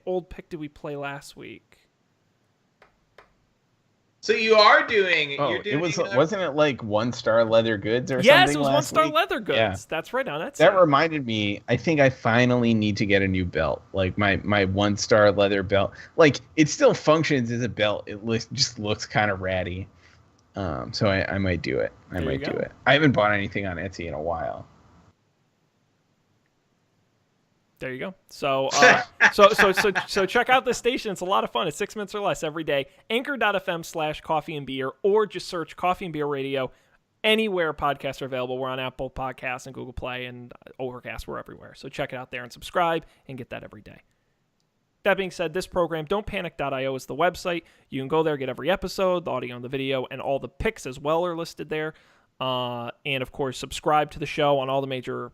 old pick did we play last week? So you are doing. Oh, you're doing wasn't it like One Star Leather Goods or something? Yes, it was last One Star week? Leather Goods. Yeah. That's right on. That reminded me, I think I finally need to get a new belt. Like my One Star leather belt. Like it still functions as a belt. It just looks kind of ratty. So I might do it. I might do it. I haven't bought anything on Etsy in a while. There you go. So so check out this station. It's a lot of fun. It's 6 minutes or less every day. Anchor.fm/coffee and beer, or just search Coffee and Beer Radio anywhere podcasts are available. We're on Apple Podcasts and Google Play and Overcast. We're everywhere. So check it out there and subscribe and get that every day. That being said, this program, don'tpanic.io, is the website. You can go there, get every episode, the audio and the video, and all the picks as well are listed there. And of course, subscribe to the show on all the major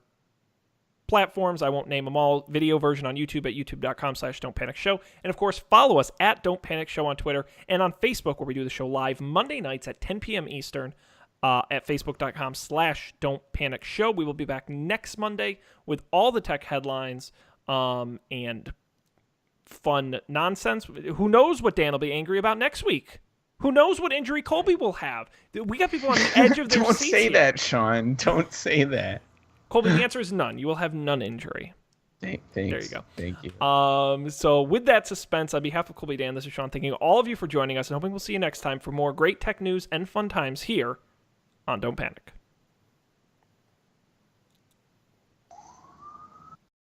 platforms. I won't name them all. Video version on YouTube at youtube.com/don'tpanicshow. And of course, follow us at Don't Panic Show on Twitter and on Facebook, where we do the show live Monday nights at 10 p.m. Eastern at facebook.com/don'tpanicshow. We will be back next Monday with all the tech headlines and fun nonsense. Who knows what Dan will be angry about next week? Who knows what injury Colby will have? We got people on the edge of their Don't seats say here. that, Sean. Don't say that. Colby, the answer is none. You will have none injury. Thanks. There you go. Thank you. So with that suspense, on behalf of Colby, Dan, this is Sean, thanking all of you for joining us and hoping we'll see you next time for more great tech news and fun times here on Don't Panic.